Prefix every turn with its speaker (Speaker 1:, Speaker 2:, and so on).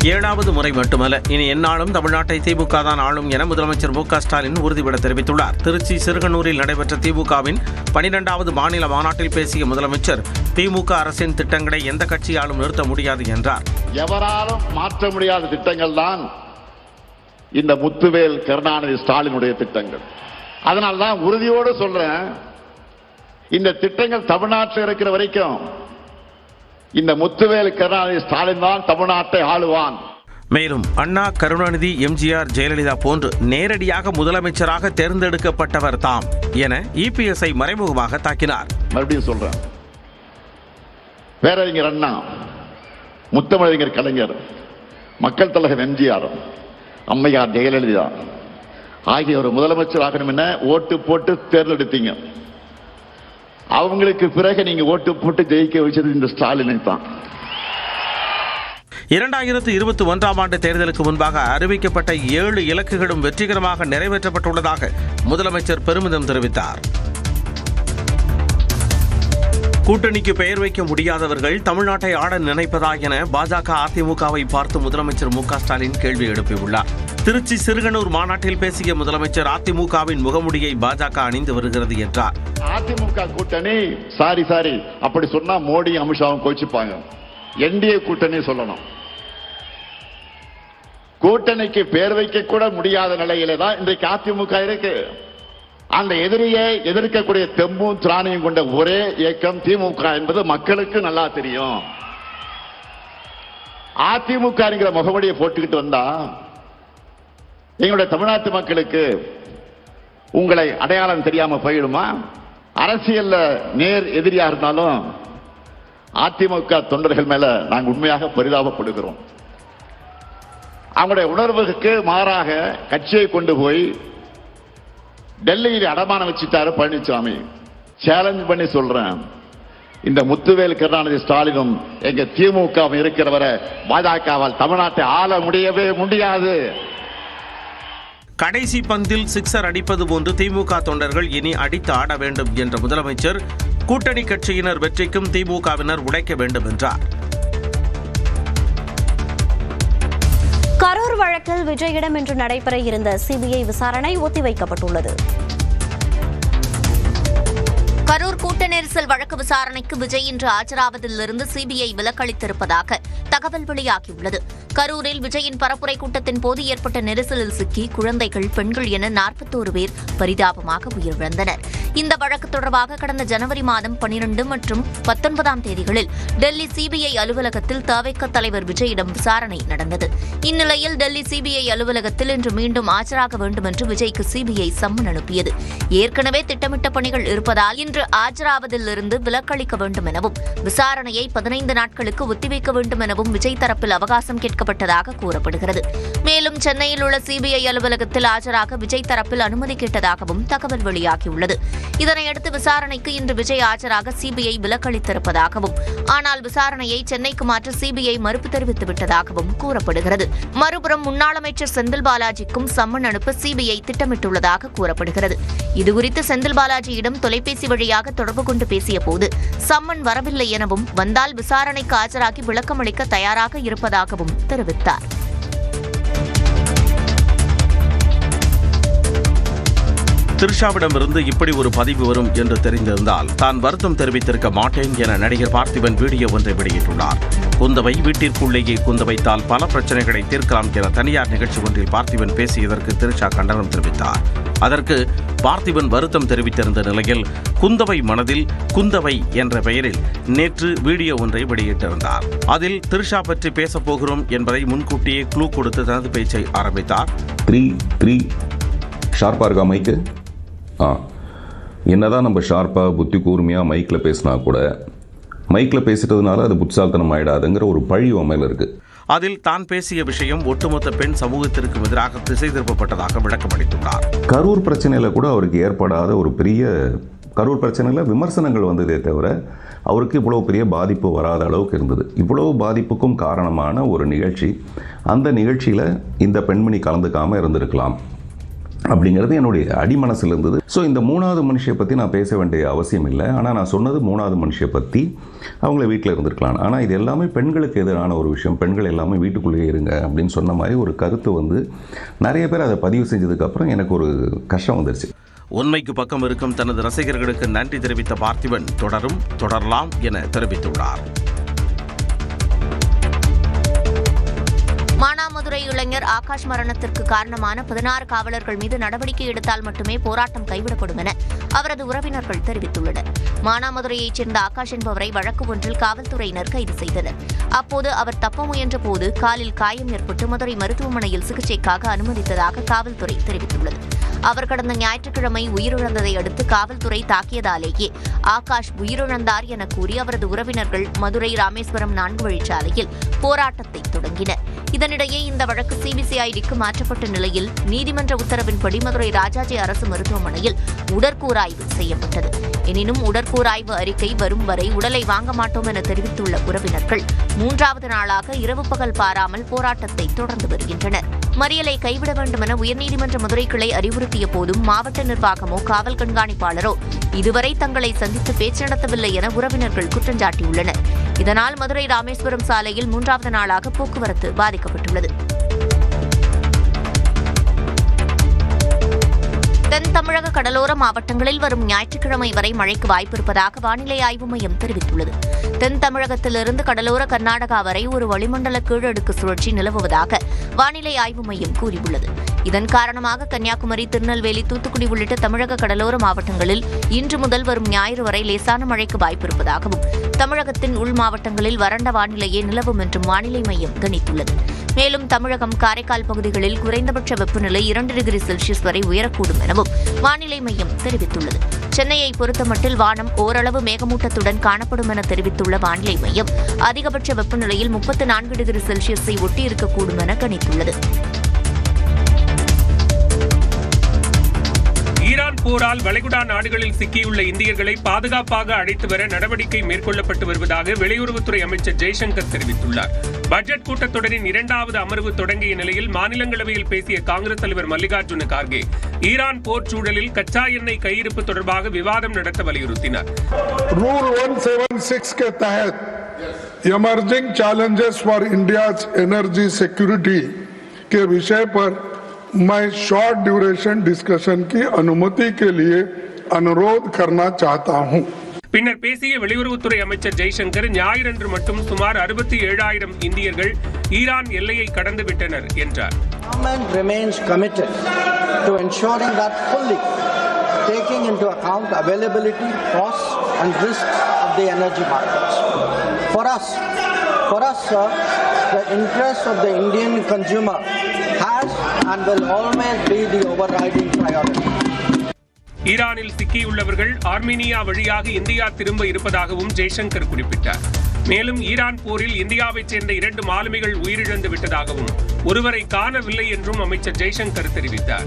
Speaker 1: 7வது முறை மட்டுமல்ல, இனி எந்நாளும் தமிழ்நாட்டை திமுக தான் ஆளும் என முதலமைச்சர் மு.க. ஸ்டாலின் உறுதிபட தெரிவித்துள்ளார். திருச்சி சிறுகனூரில் நடைபெற்ற திமுகவின் 12வது மாநில மாநாட்டில் பேசிய முதலமைச்சர், திமுக அரசின் திட்டங்களை எந்த கட்சியாலும் நிறுத்த முடியாது என்றார்.
Speaker 2: எவராலும் மாற்ற முடியாத திட்டங்கள் தான் இந்த முத்துவேல் கருணாநிதி ஸ்டாலினுடைய திட்டங்கள். அதனால்தான் உறுதியோடு சொல்றேன், இந்த திட்டங்கள் தமிழ்நாட்டில் இருக்கிற வரைக்கும் இந்த முத்துவேல் கருணாநிதி ஸ்டாலின் தான் தமிழ்நாட்டை ஆளுவான்.
Speaker 1: மேலும் அண்ணா, கருணாநிதி, எம்ஜிஆர், ஜெயலலிதா போன்று நேரடியாக முதலமைச்சராக தேர்ந்தெடுக்கப்பட்டவர் தாம் என இபிஎஸ்ஐ மறைமுகமாக தாக்கினார்.
Speaker 2: மறுபடியும் சொல்றேன், பேரறிஞர் அண்ணா, முத்தமிழறிஞர் கலைஞர், மக்கள் தலைவர் எம்ஜிஆர், அம்மையார் ஜெயலலிதா ஆகியோர் முதலமைச்சராகணும் என ஓட்டு போட்டு தேர்ந்தெடுத்தீங்க. அவங்களுக்கு பிறகு நீங்க ஓட்டு போட்டு ஜெயிக்க வச்சது இந்த ஸ்டாலினை தான்.
Speaker 1: 2021ஆம் ஆண்டு தேர்தலுக்கு முன்பாக அறிவிக்கப்பட்ட 7 இலக்குகளும் வெற்றிகரமாக நிறைவேற்றப்பட்டுள்ளதாக முதலமைச்சர் பெருமிதம் தெரிவித்தார். கூட்டணிக்கு பெயர் வைக்க முடியாதவர்கள் தமிழ்நாட்டை ஆட நினைப்பதா என பாஜக, அதிமுகவை பார்த்து முதலமைச்சர் மு.க. ஸ்டாலின் கேள்வி எழுப்பியுள்ளார். திருச்சி சிறுகனூர் மாநாட்டில் பேசிய முதலமைச்சர், அதிமுகவின் முகமுடியை பாஜக அணிந்து வருகிறது என்றார்.
Speaker 2: அதிமுக கூட்டணி சாரி அப்படி சொன்னா மோடி, அமித்ஷாவும் கோச்சிப்பாங்க. என்டிஏ கூட்டணி சொல்லணும். கூட்டணிக்கு பெயர் வைக்க கூட முடியாத நிலையில தான் இன்றைக்கு அதிமுக இருக்கு. அந்த எதிரியை எதிர்க்கக்கூடிய தெம்பும் திராணியும் கொண்ட ஒரே இயக்கம் திமுக என்பது மக்களுக்கு நல்லா தெரியும். அதிமுக முகமுடியை போட்டுக்கிட்டு வந்தா எங்களுடைய தமிழ்நாட்டு மக்களுக்கு உங்களை அடையாளம் தெரியாம போயிடுமா? அரசியல்ல நேர் எதிரியா இருந்தாலும் அதிமுக தொண்டர்கள் மேல நாங்கள் உண்மையாக பரிதாபப்படுகிறோம். அவங்களுடைய உணர்வுக்கு மாறாக கட்சியை கொண்டு போய் டெல்லியில் அடமானம் வச்சுட்டாரு பழனிசாமி. சேலஞ்ச் பண்ணி சொல்றேன், இந்த முத்துவேல் கருணாநிதி ஸ்டாலினும் எங்க திமுக இருக்கிறவரை பாஜகவால் தமிழ்நாட்டை ஆள முடியவே முடியாது.
Speaker 1: கடைசி பந்தில் சிக்ஸர் அடிப்பது போன்று திமுக தொண்டர்கள் இனி அடித்து ஆட வேண்டும் என்ற முதலமைச்சர், கூட்டணி கட்சியினர் வெற்றிக்கும் திமுகவினர் உழைக்க வேண்டும் என்றார்.
Speaker 3: கரூர் வழக்கில் விஜயிடம் இன்று நடைபெற இருந்த சிபிஐ விசாரணை ஒத்திவைக்கப்பட்டுள்ளது.
Speaker 4: கரூர் கூட்ட நெரிசல் வழக்கு விசாரணைக்கு விஜய் இன்று ஆஜராவதிலிருந்து சிபிஐ விலக்களித்திருப்பதாக தகவல் வெளியாகியுள்ளது. கரூரில் விஜயின் பரப்புரை கூட்டத்தின் போது ஏற்பட்ட நெரிசலில் சிக்கி குழந்தைகள், பெண்கள் என 41 பேர் பரிதாபமாக உயிரிழந்தனர். இந்த வழக்கு தொடர்பாக கடந்த ஜனவரி மாதம் 12 மற்றும் 19ஆம் தேதிகளில் டெல்லி சிபிஐ அலுவலகத்தில் தவிக தலைவர் விஜயிடம் விசாரணை நடந்தது. இந்நிலையில் டெல்லி சிபிஐ அலுவலகத்தில் இன்று மீண்டும் ஆஜராக வேண்டும் என்று விஜய்க்கு சிபிஐ சம்மன் அனுப்பியது. ஏற்கனவே திட்டமிட்ட பணிகள் இருப்பதால் இன்று ஆஜராவதிலிருந்து விலக்களிக்க வேண்டும் எனவும் விசாரணையை 15 நாட்களுக்கு ஒத்திவைக்க வேண்டும் எனவும் விஜய் தரப்பில் அவகாசம் கேட்கப்பட்டதாக கூறப்படுகிறது. மேலும் சென்னையில் உள்ள சிபிஐ அலுவலகத்தில் ஆஜராக விஜய் தரப்பில் அனுமதி கேட்டதாகவும் தகவல் வெளியாகியுள்ளது. இதனையடுத்து விசாரணைக்கு இன்று விஜய் ஆஜராக சிபிஐ விலக்களித்திருப்பதாகவும், ஆனால் விசாரணையை சென்னைக்கு மாற்ற சிபிஐ மறுப்பு தெரிவித்துவிட்டதாகவும் கூறப்படுகிறது. மறுபுறம் முன்னாள் அமைச்சர் செந்தில் பாலாஜிக்கும் சம்மன் அனுப்ப சிபிஐ திட்டமிட்டுள்ளதாக கூறப்படுகிறது. இதுகுறித்து செந்தில் பாலாஜியிடம் தொலைபேசி வழியாக தொடர்பு கொண்டு பேசிய போது சம்மன் வரவில்லை எனவும், வந்தால் விசாரணைக்கு ஆஜராகி விளக்கமளிக்க தயாராக இருப்பதாகவும் தெரிவித்தார்.
Speaker 1: திரிஷாவிடமிருந்து இப்படி ஒரு பதிவு வரும் என்று தெரிந்திருந்தால் தான் வருத்தம் தெரிவித்திருக்க மாட்டேன் என நடிகர் பார்த்திபன் வீடியோ ஒன்றை வெளியிட்டுள்ளார். குந்தவை வீட்டிற்குள்ளேயே குந்த வைத்தால் பல பிரச்சனைகளை தீர்க்கலாம் என தனியார் நிகழ்ச்சி ஒன்றில் பார்த்திபன் பேசியதற்கு திரிஷா கண்டனம் தெரிவித்தார். அதற்கு பார்த்திபன் வருத்தம் தெரிவித்திருந்த நிலையில் குந்தவை மனதில் குந்தவை என்ற பெயரில் நேற்று வீடியோ ஒன்றை வெளியிட்டிருந்தார். அதில் திரிஷா பற்றி பேசப் போகிறோம் என்பதை முன்கூட்டியே க்ளூ கொடுத்து தனது பேச்சை ஆரம்பித்தார்.
Speaker 5: 3 ஷார்ப்பாக இருக்கா மைக்கு? என்னதான் நம்ம ஷார்ப்பாக புத்தி கூர்மையாக மைக்கில் பேசினா கூட மைக்கில் பேசிட்டதுனால அது புத்தால்தனம் ஆயிடாதுங்கிற ஒரு பழி உண்மையில் இருக்குது.
Speaker 1: அதில் தான் பேசிய விஷயம் ஒட்டுமொத்த பெண் சமூகத்திற்கு எதிராக திசை திருப்பப்பட்டதாக விளக்கமளித்துள்ளார்.
Speaker 5: கரூர் பிரச்சனையில் கூட அவருக்கு ஏற்படாத ஒரு பெரிய கரூர் பிரச்சனையில் விமர்சனங்கள் வந்ததே தவிர அவருக்கு இவ்வளவு பெரிய பாதிப்பு வராத அளவுக்கு இருந்தது. இவ்வளவு பாதிப்புக்கும் காரணமான ஒரு நிகழ்ச்சி, அந்த நிகழ்ச்சியில் இந்த பெண்மணி கலந்துக்காமல் இருந்திருக்கலாம். அப்படிங்கிறது என்னுடைய அடிமனசில் இருந்தது. ஸோ இந்த மூணாவது மனுஷியை பற்றி நான் பேச வேண்டிய அவசியம் இல்லை. ஆனால் நான் சொன்னது மூணாவது மனுஷியை பற்றி. அவங்கள வீட்டில் இருந்திருக்கலாம். ஆனால் இது எல்லாமே பெண்களுக்கு எதிரான ஒரு விஷயம். பெண்கள் எல்லாமே வீட்டுக்குள்ளேயே இருங்க அப்படின்னு சொன்ன மாதிரி ஒரு கருத்து வந்து நிறைய பேர் அதை பதிவு செஞ்சதுக்கப்புறம் எனக்கு ஒரு கஷ்டம் வந்துருச்சு.
Speaker 1: உண்மைக்கு பக்கம் இருக்கும் தனது ரசிகர்களுக்கு நன்றி தெரிவித்த பார்த்திபன் தொடரலாம் என தெரிவித்துள்ளார்.
Speaker 4: மானாமதுரை இளைஞர் ஆகாஷ் மரணத்திற்கு காரணமான 16 காவலர்கள் மீது நடவடிக்கை எடுத்தால் மட்டுமே போராட்டம் கைவிடப்படும் என அவரது உறவினர்கள் தெரிவித்துள்ளனர். மானாமதுரையைச் சேர்ந்த ஆகாஷ் என்பவரை வழக்கு ஒன்றில் காவல்துறையினர் கைது செய்தனர். அப்போது அவர் தப்ப முயன்ற போது காலில் காயம் ஏற்பட்டு மதுரை மருத்துவமனையில் சிகிச்சைக்காக அனுமதித்ததாக காவல்துறை தெரிவித்துள்ளது. அவர் கடந்த ஞாயிற்றுக்கிழமை உயிரிழந்ததை அடுத்து காவல்துறை தாக்கியதாலேயே ஆகாஷ் உயிரிழந்தார் என கூறி அவரது உறவினர்கள் மதுரை ராமேஸ்வரம் 4 வழிச்சாலையில் போராட்டத்தை தொடங்கினர். இதனிடையே இந்த வழக்கு சிபிசிஐடிக்கு மாற்றப்பட்ட நிலையில் நீதிமன்ற உத்தரவின்படி மதுரை ராஜாஜி அரசு மருத்துவமனையில் உடற்கூறாய்வு செய்யப்பட்டது. எனினும் உடற்கூறாய்வு அறிக்கை வரும் வரை உடலை வாங்க மாட்டோம் என தெரிவித்துள்ள உறவினர்கள் 3வது நாளாக இரவு பகல் பாராமல் போராட்டத்தை தொடர்ந்து வருகின்றனர். மறியலை கைவிட வேண்டும் என உயர்நீதிமன்ற மதுரை கிளை அறிவுறுத்திய போதும் மாவட்ட நிர்வாகமோ காவல் கண்காணிப்பாளரோ இதுவரை தங்களை சந்தித்து பேச்சு நடத்தவில்லை என உறவினர்கள் குற்றஞ்சாட்டியுள்ளனர். இதனால் மதுரை ராமேஸ்வரம் சாலையில் 3வது நாளாக போக்குவரத்து பாதிக்கப்பட்டுள்ளது. தென் தமிழக கடலோர மாவட்டங்களில் வரும் ஞாயிற்றுக்கிழமை வரை மழைக்கு வாய்ப்பிருப்பதாக வானிலை ஆய்வு மையம் தெரிவித்துள்ளது. தென் தமிழகத்திலிருந்து கடலோர கர்நாடகா வரை ஒரு வளிமண்டல கீழடுக்கு சுழற்சி நிலவுவதாக வானிலை ஆய்வு மையம் கூறியுள்ளது. இதன் காரணமாக கன்னியாகுமரி, திருநெல்வேலி, தூத்துக்குடி உள்ளிட்ட தமிழக கடலோர மாவட்டங்களில் இன்று முதல் வரும் ஞாயிறு வரை லேசான மழைக்கு வாய்ப்பிருப்பதாகவும் தமிழகத்தின் உள் மாவட்டங்களில் வறண்ட வானிலையே நிலவும் என்றும் வானிலை மையம் கணித்துள்ளது. மேலும் தமிழகம், காரைக்கால் பகுதிகளில் குறைந்தபட்ச வெப்பநிலை 2 டிகிரி செல்சியஸ் வரை உயரக்கூடும் எனவும் வானிலை மையம் தெரிவித்துள்ளது. சென்னையை பொறுத்தமட்டில் வானம் ஓரளவு மேகமூட்டத்துடன் காணப்படும் என தெரிவித்துள்ள வானிலை மையம் அதிகபட்ச வெப்பநிலையில் 34 டிகிரி செல்சியஸை ஒட்டி இருக்கக்கூடும் என கணித்துள்ளது.
Speaker 6: ஈரான் போரால் வளைகுடா நாடுகளில் சிக்கியுள்ள இந்தியர்களை பாதுகாப்பாக அழைத்து வர நடவடிக்கை மேற்கொள்ளப்பட்டு வருவதாக வெளியுறவுத்துறை அமைச்சர் ஜெய்சங்கர் தெரிவித்துள்ளார். பட்ஜெட் கூட்டத்தொடரின் 2வது அமர்வு தொடங்கிய நிலையில் மாநிலங்களவையில் பேசிய காங்கிரஸ் தலைவர் மல்லிகார்ஜுன கார்கே ஈரான் போர் சூழலில் கச்சா எண்ணெய் கையிருப்பு தொடர்பாக விவாதம் நடத்த வலியுறுத்தினார்.
Speaker 7: Rule 176 के तहत emerging challenges for India's energy security के विषय पर मैं शॉर्ट ड्यूरेशन डिस्कशन की अनुमति के लिए अनुरोध करना चाहता हूं.
Speaker 6: பின்னர் பேசிய வெளியுறவுத்துறை அமைச்சர் ஜெய்சங்கர் ஞாயிறன்று மட்டும் சுமார் 67,000 இந்தியர்கள் ஈரான் எல்லையை கடந்துவிட்டனர் என்றார்.
Speaker 8: Government remains committed to ensuring that fully taking into account availability, costs and risks of the energy markets. For us, sir, the interest of the Indian consumer has and will always be the overriding priority.
Speaker 6: ஈரானில் சிக்கியுள்ளவர்கள் Armenia வழியாக India திரும்ப இருப்பதாகவும் ஜெய்சங்கர் குறிப்பிட்டார். மேலும் Iran போரில் இந்தியாவைச் சேர்ந்த 2 மாலுமிகள் உயிரிழந்து விட்டதாகவும் ஒருவரை காணவில்லை என்றும் அமைச்சர் ஜெய்சங்கர் தெரிவித்தார்.